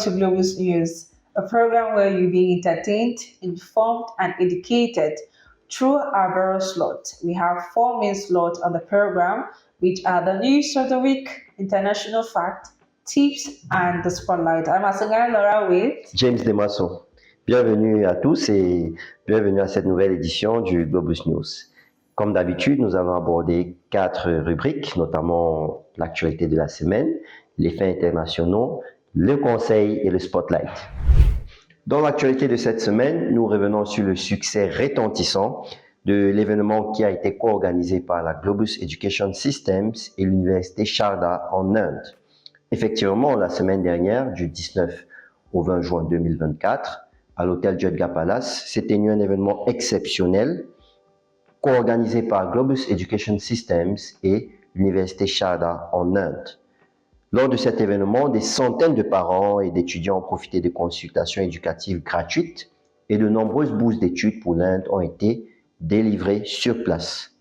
to Globus News, a program where you'll be entertained, informed, and educated through our various slots. We have four main slots on the program, which are the news of the week, international fact, tips, and the spotlight. I'm Asangan Laura with James Desmaçons. Bienvenue à tous et bienvenue à cette nouvelle édition du Globus News. Comme d'habitude, nous allons aborder 4 rubriques, notamment l'actualité de la semaine, les faits internationaux, le conseil et le spotlight. Dans l'actualité de cette semaine, nous revenons sur le succès retentissant de l'événement qui a été co-organisé par la Globus Education Systems et l'Université Sharda en Inde. Effectivement, la semaine dernière, du 19 au 20 juin 2024, à l'hôtel Jedga Palace, s'est tenu un événement exceptionnel co-organisé par Globus Education Systems et l'Université Sharda en Inde. Lors de cet événement, des centaines de parents et d'étudiants ont profité de consultations éducatives gratuites et de nombreuses bourses d'études pour l'Inde ont été délivrées sur place.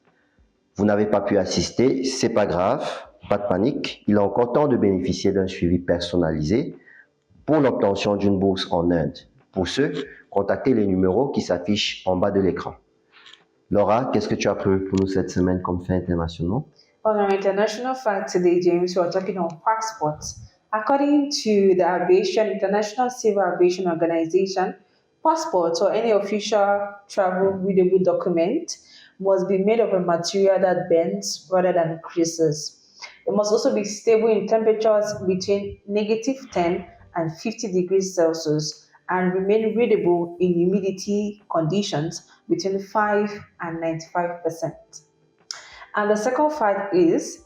Vous n'avez pas pu assister, c'est pas grave, pas de panique, il est encore temps de bénéficier d'un suivi personnalisé pour l'obtention d'une bourse en Inde. Pour ce, contactez les numéros qui s'affichent en bas de l'écran. Laura, qu'est-ce que tu as prévu pour nous cette semaine comme faits internationaux? On our international fact today, James, we are talking on passports. According to the International Civil Aviation Organization, passports or any official travel readable document must be made of a material that bends rather than creases. It must also be stable in temperatures between -10 and 50 degrees Celsius and remain readable in humidity conditions between 5 and 95%. And the second fact is,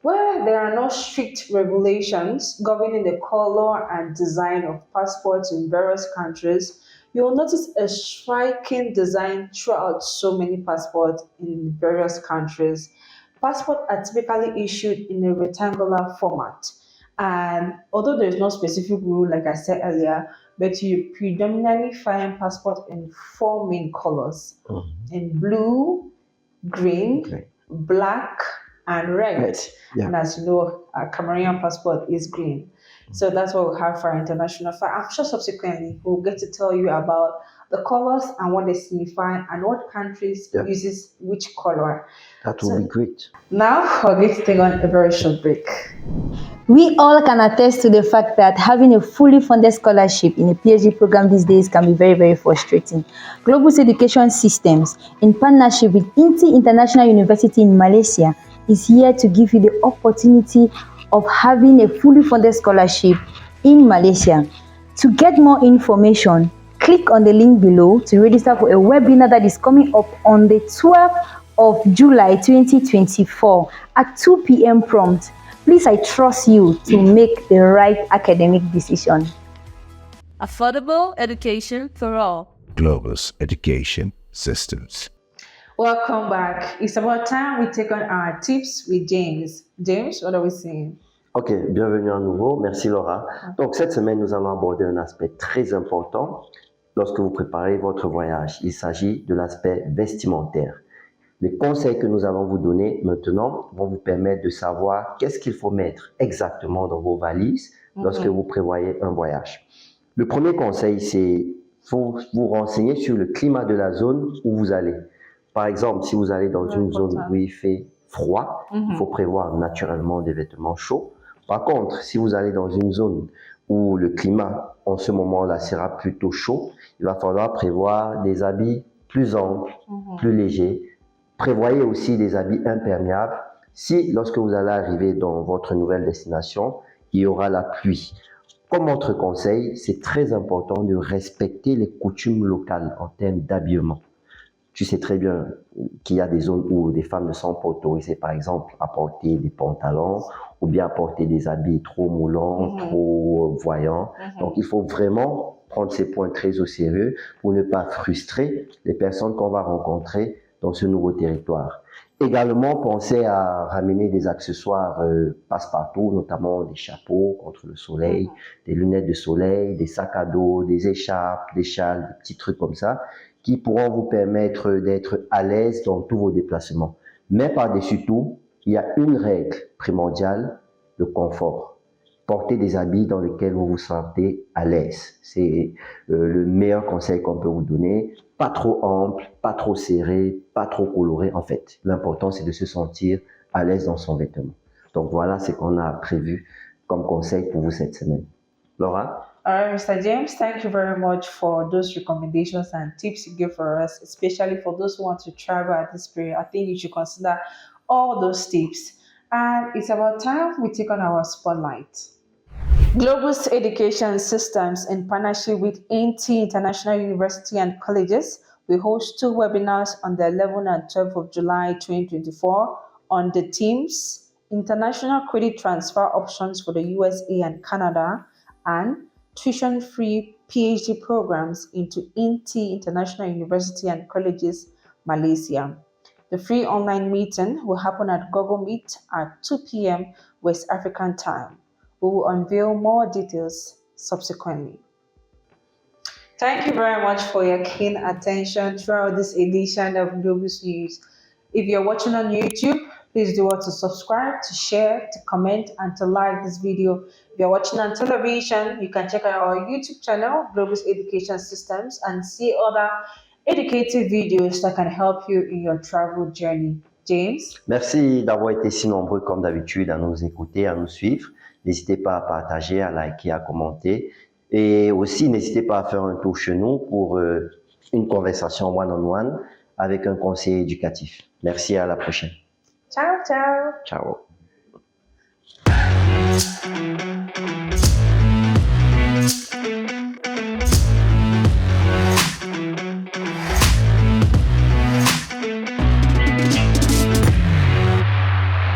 where there are no strict regulations governing the color and design of passports in various countries, you will notice a striking design throughout so many passports in various countries. Passports are typically issued in a rectangular format. And although there is no specific rule, like I said earlier, but you predominantly find passports in four main colors: in blue, green, black, and red. Right. Yeah. And as you know, our Cameroonian passport is green. So that's what we have for our international flight. I'm sure subsequently we'll get to tell you about the colors and what they signify and what countries uses which color. That will be great. Now we're going to take on a very short break. We all can attest to the fact that having a fully funded scholarship in a PhD program these days can be very, very frustrating. Globus Education Systems, in partnership with INTI International University in Malaysia, is here to give you the opportunity of having a fully funded scholarship in Malaysia. To get more information, click on the link below to register for a webinar that is coming up on the 12th of July 2024 at 2 p.m. prompt. Please, I trust you to make the right academic decision. Affordable education for all. Globus Education Systems. Welcome back. It's about time we take on our tips with James. James, what are we saying? Ok, bienvenue à nouveau. Merci Laura. Donc cette semaine, nous allons aborder un aspect très important lorsque vous préparez votre voyage. Il s'agit de l'aspect vestimentaire. Les conseils que nous allons vous donner maintenant vont vous permettre de savoir qu'est-ce qu'il faut mettre exactement dans vos valises lorsque vous prévoyez un voyage. Le premier conseil, c'est faut vous renseigner sur le climat de la zone où vous allez. Par exemple, si vous allez dans une zone où il fait froid, il faut prévoir naturellement des vêtements chauds. Par contre, si vous allez dans une zone où le climat en ce moment-là sera plutôt chaud, il va falloir prévoir des habits plus amples, plus légers. Prévoyez aussi des habits imperméables si, lorsque vous allez arriver dans votre nouvelle destination, il y aura la pluie. Comme autre conseil, c'est très important de respecter les coutumes locales en termes d'habillement. Tu sais très bien qu'il y a des zones où des femmes ne sont pas autorisées, par exemple, à porter des pantalons ou bien à porter des habits trop moulants, trop voyants. Donc, il faut vraiment prendre ces points très au sérieux pour ne pas frustrer les personnes qu'on va rencontrer dans ce nouveau territoire. Également, pensez à ramener des accessoires passe-partout, notamment des chapeaux contre le soleil, des lunettes de soleil, des sacs à dos, des écharpes, des châles, des petits trucs comme ça, qui pourront vous permettre d'être à l'aise dans tous vos déplacements. Mais par-dessus tout, il y a une règle primordiale, le confort. portez des habits dans lesquels vous vous sentez à l'aise. C'est le meilleur conseil qu'on peut vous donner. Pas trop ample, pas trop serré, pas trop coloré. En fait, l'important, c'est de se sentir à l'aise dans son vêtement. Donc voilà ce qu'on a prévu comme conseil pour vous cette semaine. Laura? All right, Mr. James, thank you very much for those recommendations and tips you give for us, especially for those who want to travel at this period. I think you should consider all those tips. And it's about time we take on our spotlight. Global's education systems, in partnership with INTI International University and Colleges, will host two webinars on the 11th and 12th of July 2024 on the themes International Credit Transfer Options for the USA and Canada and Tuition-Free PhD programs into INTI International University and Colleges, Malaysia. The free online meeting will happen at Google Meet at 2 p.m. West African time. We will unveil more details subsequently. Thank you very much for your keen attention throughout this edition of Globus News. If you're watching on YouTube, please do well to subscribe, to share, to comment, and to like this video. If you're watching on television, you can check out our YouTube channel, Globus Education Systems, and see other educative videos that can help you in your travel journey. James? Merci d'avoir été si nombreux comme d'habitude à nous écouter, à nous suivre. N'hésitez pas à partager, à liker, à commenter. Et aussi, n'hésitez pas à faire un tour chez nous pour une conversation one-on-one avec un conseiller éducatif. Merci, à la prochaine. Ciao, ciao. Ciao.